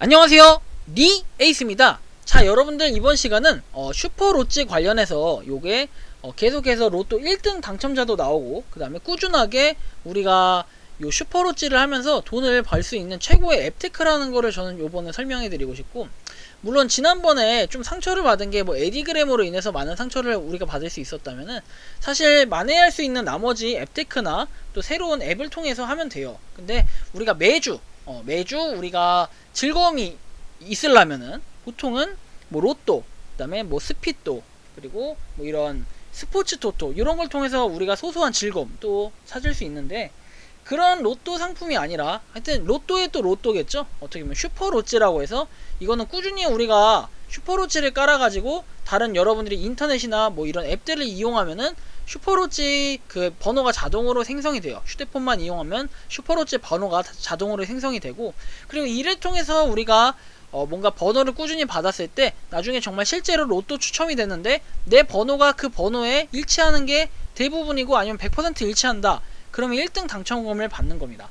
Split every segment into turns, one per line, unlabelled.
안녕하세요, 니 에이스입니다. 자, 여러분들 이번 시간은 슈퍼로찌 관련해서 요게 계속해서 로또 1등 당첨자도 나오고 그 다음에 꾸준하게 우리가 요 슈퍼로찌를 하면서 돈을 벌 수 있는 최고의 앱테크라는 거를 저는 요번에 설명해 드리고 싶고, 물론 지난번에 좀 상처를 받은 게 뭐 에디그램으로 인해서 많은 상처를 우리가 받을 수 있었다면은 사실 만회할 수 있는 나머지 앱테크나 또 새로운 앱을 통해서 하면 돼요. 근데 우리가 매주 우리가 즐거움이 있으려면은 보통은 뭐 로또, 그 다음에 뭐 스피또, 그리고 뭐 이런 스포츠 토토 이런 걸 통해서 우리가 소소한 즐거움 또 찾을 수 있는데, 그런 로또 상품이 아니라 하여튼 로또의 또 로또겠죠. 어떻게 보면 슈퍼로찌라고 해서 이거는 꾸준히 우리가 슈퍼로찌를 깔아가지고 다른 여러분들이 인터넷이나 뭐 이런 앱들을 이용하면은 슈퍼로찌 그 번호가 자동으로 생성이 돼요. 휴대폰만 이용하면 슈퍼로찌 번호가 자동으로 생성이 되고, 그리고 이를 통해서 우리가 뭔가 번호를 꾸준히 받았을 때 나중에 정말 실제로 로또 추첨이 되는데 내 번호가 그 번호에 일치하는 게 대부분이고 아니면 100% 일치한다. 그러면 1등 당첨금을 받는 겁니다.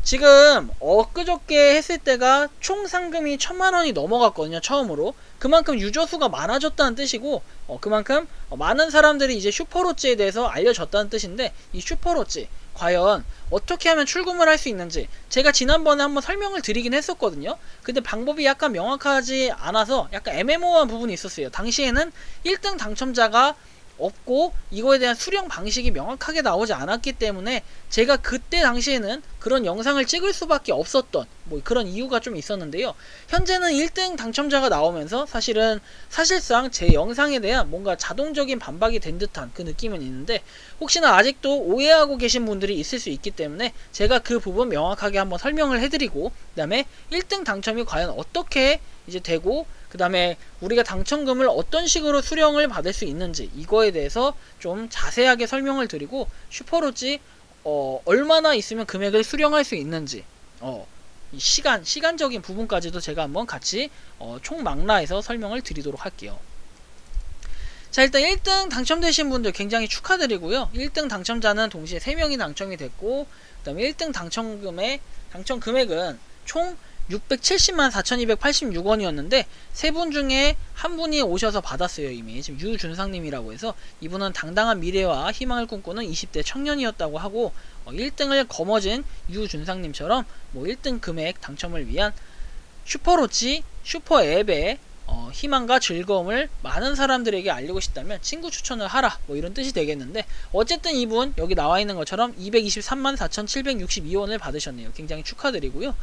지금 엊그저께 했을 때가 총 상금이 1000만원이 넘어갔거든요. 처음으로. 그만큼 유저수가 많아졌다는 뜻이고, 그만큼 많은 사람들이 이제 슈퍼로찌에 대해서 알려졌다는 뜻인데, 이 슈퍼로찌 과연 어떻게 하면 출금을 할 수 있는지 제가 지난번에 한번 설명을 드리긴 했었거든요. 근데 방법이 약간 명확하지 않아서 약간 애매모호한 부분이 있었어요. 당시에는 1등 당첨자가 없고 이거에 대한 수령 방식이 명확하게 나오지 않았기 때문에 제가 그때 당시에는 그런 영상을 찍을 수밖에 없었던 뭐 그런 이유가 좀 있었는데요. 현재는 1등 당첨자가 나오면서 사실상 제 영상에 대한 뭔가 자동적인 반박이 된 듯한 그 느낌은 있는데, 혹시나 아직도 오해하고 계신 분들이 있을 수 있기 때문에 제가 그 부분 명확하게 한번 설명을 해드리고, 그 다음에 1등 당첨이 과연 어떻게 이제 되고, 그 다음에 우리가 당첨금을 어떤 식으로 수령을 받을 수 있는지 이거에 대해서 좀 자세하게 설명을 드리고, 슈퍼로찌 얼마나 있으면 금액을 수령할 수 있는지 이 시간적인 부분까지도 제가 한번 같이 총망라해서 설명을 드리도록 할게요. 자, 일단 1등 당첨되신 분들 굉장히 축하드리고요. 1등 당첨자는 동시에 3명이 당첨이 됐고, 그 다음에 1등 당첨 금액은 총 670만 4286원이었는데 세 분 중에 한 분이 오셔서 받았어요. 이미 지금 유준상님이라고 해서, 이분은 당당한 미래와 희망을 꿈꾸는 20대 청년이었다고 하고, 1등을 거머쥔 유준상님처럼 뭐 1등 금액 당첨을 위한 슈퍼로찌 슈퍼앱에 희망과 즐거움을 많은 사람들에게 알리고 싶다면 친구 추천을 하라, 뭐 이런 뜻이 되겠는데, 어쨌든 이분 여기 나와 있는 것처럼 223만 4762원을 받으셨네요. 굉장히 축하드리고요.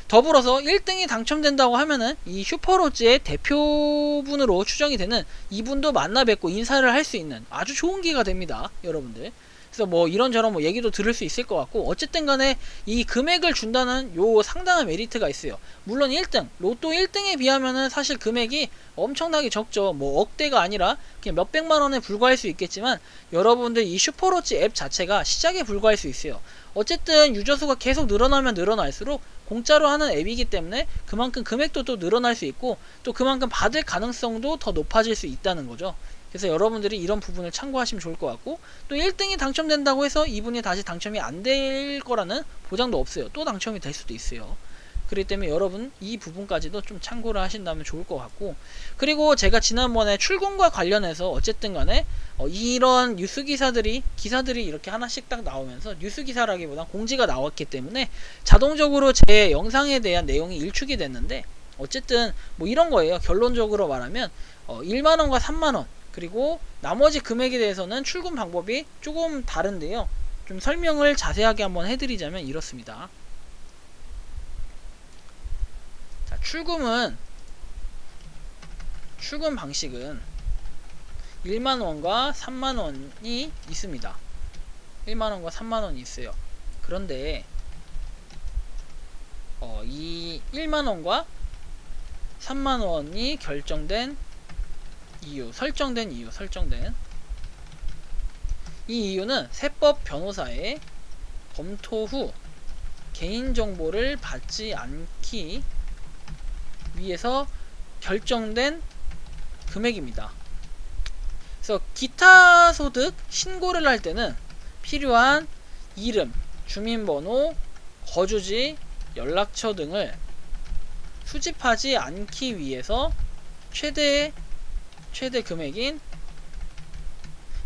더불어서 1등이 당첨된다고 하면은 이 슈퍼로찌의 대표분으로 추정이 되는 이분도 만나 뵙고 인사를 할 수 있는 아주 좋은 기회가 됩니다, 여러분들. 그래서 뭐 이런저런 뭐 얘기도 들을 수 있을 것 같고, 어쨌든 간에 이 금액을 준다는 요 상당한 메리트가 있어요. 물론 1등 로또 1등에 비하면은 사실 금액이 엄청나게 적죠. 뭐 억대가 아니라 그냥 몇백만원에 불과할 수 있겠지만, 여러분들 이 슈퍼로찌 앱 자체가 시작에 불과할 수 있어요. 어쨌든 유저수가 계속 늘어나면 늘어날수록 공짜로 하는 앱이기 때문에 그만큼 금액도 또 늘어날 수 있고, 또 그만큼 받을 가능성도 더 높아질 수 있다는 거죠. 그래서 여러분들이 이런 부분을 참고하시면 좋을 것 같고, 또 1등이 당첨된다고 해서 이분이 다시 당첨이 안 될 거라는 보장도 없어요. 또 당첨이 될 수도 있어요. 그렇기 때문에 여러분 이 부분까지도 좀 참고를 하신다면 좋을 것 같고, 그리고 제가 지난번에 출금과 관련해서 어쨌든 간에 이런 뉴스 기사들이 이렇게 하나씩 딱 나오면서, 뉴스 기사라기보다 공지가 나왔기 때문에 자동적으로 제 영상에 대한 내용이 일축이 됐는데, 어쨌든 뭐 이런 거예요. 결론적으로 말하면 1만원과 3만원 그리고 나머지 금액에 대해서는 출금 방법이 조금 다른데요. 좀 설명을 자세하게 한번 해드리자면 이렇습니다. 자, 출금 방식은 1만원과 3만원이 있습니다. 1만원과 3만원이 있어요. 그런데 이 1만원과 3만원이 설정된 이 이유는 세법 변호사의 검토 후 개인정보를 받지 않기 위해서 결정된 금액입니다. 그래서 기타 소득 신고를 할 때는 필요한 이름, 주민번호, 거주지, 연락처 등을 수집하지 않기 위해서 최대 금액인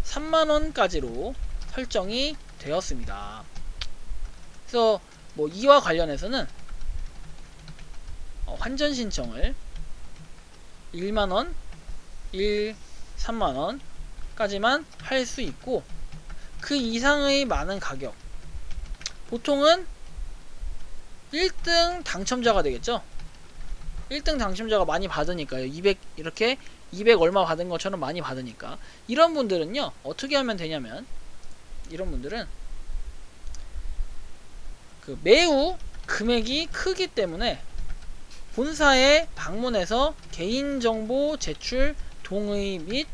3만원까지로 설정이 되었습니다. 그래서 뭐 이와 관련해서는 환전 신청을 1만원, 3만원까지만 할 수 있고, 그 이상의 많은 가격, 보통은 1등 당첨자가 되겠죠. 1등 당첨자가 많이 받으니까요. 200 이렇게 200 얼마 받은 것처럼 많이 받으니까, 이런 분들은요 어떻게 하면 되냐면, 이런 분들은 그 매우 금액이 크기 때문에 본사에 방문해서 개인정보 제출 동의 및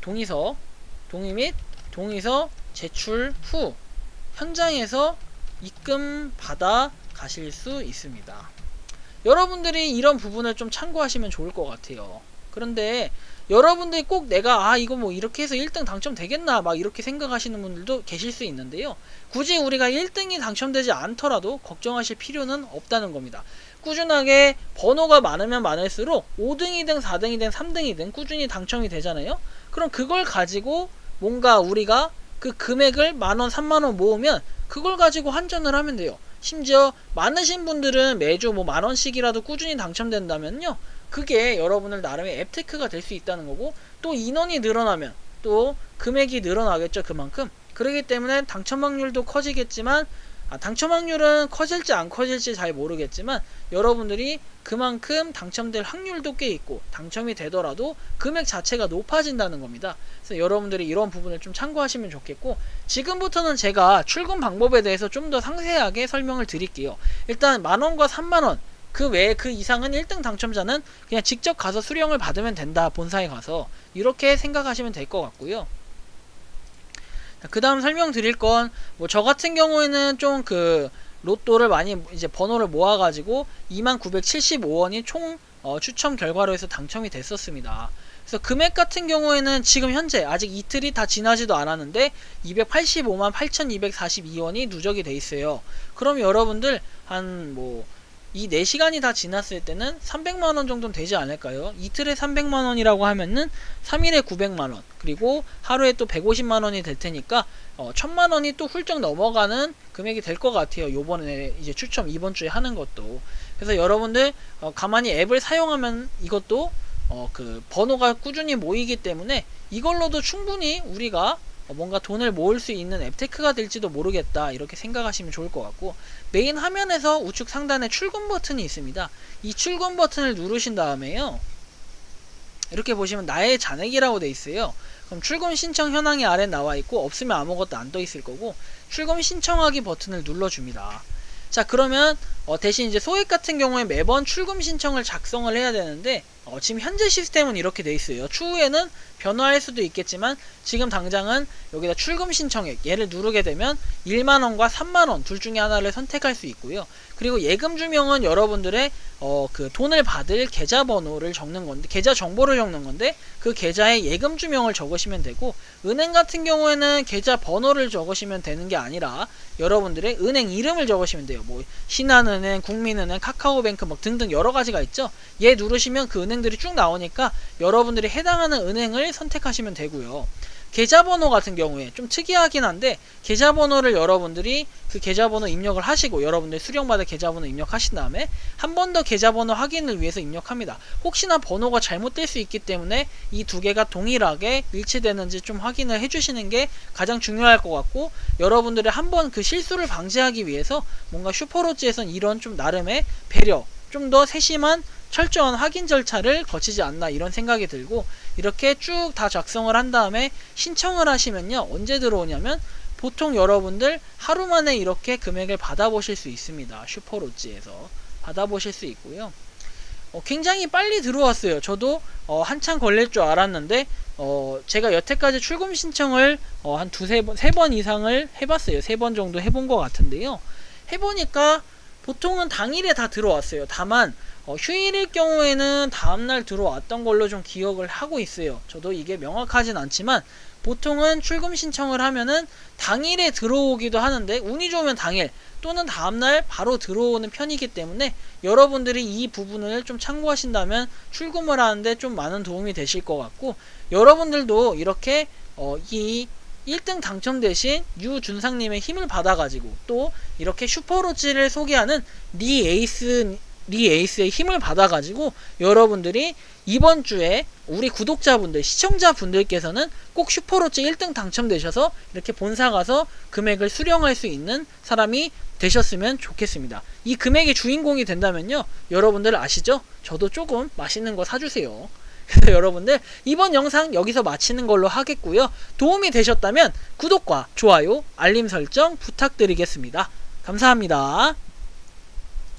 동의 제출 후 현장에서 입금 받아 가실 수 있습니다. 여러분들이 이런 부분을 좀 참고하시면 좋을 것 같아요. 그런데 여러분들이 꼭 내가 이거 뭐 이렇게 해서 1등 당첨되겠나 막 이렇게 생각하시는 분들도 계실 수 있는데요. 굳이 우리가 1등이 당첨되지 않더라도 걱정하실 필요는 없다는 겁니다. 꾸준하게 번호가 많으면 많을수록 5등이든 4등이든 3등이든 꾸준히 당첨이 되잖아요. 그럼 그걸 가지고 뭔가 우리가 그 금액을 만원, 3만원 모으면 그걸 가지고 환전을 하면 돼요. 심지어 많으신 분들은 매주 뭐 만원씩이라도 꾸준히 당첨된다면요, 그게 여러분들 나름의 앱테크가 될 수 있다는 거고, 또 인원이 늘어나면 또 금액이 늘어나겠죠. 그만큼. 그렇기 때문에 당첨 확률도 커지겠지만, 당첨 확률은 커질지 안 커질지 잘 모르겠지만, 여러분들이 그만큼 당첨될 확률도 꽤 있고, 당첨이 되더라도 금액 자체가 높아진다는 겁니다. 그래서 여러분들이 이런 부분을 좀 참고하시면 좋겠고, 지금부터는 제가 출금 방법에 대해서 좀 더 상세하게 설명을 드릴게요. 일단 만원과 3만원 그 외에 그 이상은 1등 당첨자는 그냥 직접 가서 수령을 받으면 된다. 본사에 가서. 이렇게 생각하시면 될 것 같고요. 그 다음 설명드릴 건, 뭐 저 같은 경우에는 좀 그 로또를 많이 이제 번호를 모아가지고 2975원이 총 추첨 결과로 해서 당첨이 됐었습니다. 그래서 금액 같은 경우에는 지금 현재 아직 이틀이 다 지나지도 않았는데 285만 8242원이 누적이 돼 있어요. 그럼 여러분들 한 뭐 이 4시간이 다 지났을 때는 300만원 정도는 되지 않을까요? 이틀에 300만원이라고 하면은 3일에 900만원, 그리고 하루에 또 150만원이 될 테니까 1000만원이 또 훌쩍 넘어가는 금액이 될 것 같아요. 요번에 이제 추첨 이번 주에 하는 것도. 그래서 여러분들 가만히 앱을 사용하면 이것도 그 번호가 꾸준히 모이기 때문에 이걸로도 충분히 우리가 뭔가 돈을 모을 수 있는 앱테크가 될지도 모르겠다, 이렇게 생각하시면 좋을 것 같고, 메인 화면에서 우측 상단에 출금 버튼이 있습니다. 이 출금 버튼을 누르신 다음에요, 이렇게 보시면 나의 잔액이라고 돼 있어요. 그럼 출금 신청 현황이 아래 나와 있고, 없으면 아무것도 안 떠 있을 거고, 출금 신청하기 버튼을 눌러줍니다. 자, 그러면 대신 이제 소액 같은 경우에 매번 출금 신청을 작성을 해야 되는데, 지금 현재 시스템은 이렇게 돼 있어요. 추후에는 변화할 수도 있겠지만 지금 당장은 여기다 출금 신청액 얘를 누르게 되면 1만원과 3만원 둘 중에 하나를 선택할 수 있고요. 그리고 예금 주명은 여러분들의 그 돈을 받을 계좌 번호를 적는 건데, 계좌 정보를 적는 건데, 그 계좌에 예금 주명을 적으시면 되고, 은행 같은 경우에는 계좌 번호를 적으시면 되는 게 아니라 여러분들의 은행 이름을 적으시면 돼요. 뭐 신한은행, 국민은행, 카카오뱅크 뭐 등등 여러 가지가 있죠. 얘 누르시면 그 은행들이 쭉 나오니까 여러분들이 해당하는 은행을 선택하시면 되고요. 계좌번호 같은 경우에 좀 특이하긴 한데, 계좌번호를 여러분들이 그 계좌번호 입력을 하시고, 여러분들 수령받을 계좌번호 입력하신 다음에 한 번 더 계좌번호 확인을 위해서 입력합니다. 혹시나 번호가 잘못될 수 있기 때문에 이 두 개가 동일하게 일치되는지 좀 확인을 해주시는 게 가장 중요할 것 같고, 여러분들이 한번 그 실수를 방지하기 위해서 뭔가 슈퍼로즈에선 이런 좀 나름의 배려, 좀 더 세심한 철저한 확인 절차를 거치지 않나, 이런 생각이 들고, 이렇게 쭉 다 작성을 한 다음에 신청을 하시면요, 언제 들어오냐면 보통 여러분들 하루 만에 이렇게 금액을 받아보실 수 있습니다. 슈퍼로즈에서 받아보실 수 있고요. 굉장히 빨리 들어왔어요. 저도 한참 걸릴 줄 알았는데 제가 여태까지 출금 신청을 한 세 번 이상을 해봤어요. 3번 정도 해본 것 같은데요. 해보니까 보통은 당일에 다 들어왔어요. 다만 휴일일 경우에는 다음날 들어왔던 걸로 좀 기억을 하고 있어요. 저도 이게 명확하진 않지만 보통은 출금 신청을 하면은 당일에 들어오기도 하는데 운이 좋으면 당일 또는 다음날 바로 들어오는 편이기 때문에 여러분들이 이 부분을 좀 참고하신다면 출금을 하는데 좀 많은 도움이 되실 것 같고, 여러분들도 이렇게 이 1등 당첨되신 유준상님의 힘을 받아가지고 또 이렇게 슈퍼로찌를 소개하는 리에이스의 힘을 받아가지고 여러분들이 이번 주에 우리 구독자분들, 시청자분들께서는 꼭 슈퍼로찌 1등 당첨되셔서 이렇게 본사 가서 금액을 수령할 수 있는 사람이 되셨으면 좋겠습니다. 이 금액의 주인공이 된다면요, 여러분들 아시죠? 저도 조금 맛있는 거 사주세요. 그래서 여러분들 이번 영상 여기서 마치는 걸로 하겠고요. 도움이 되셨다면 구독과 좋아요, 알림 설정 부탁드리겠습니다. 감사합니다.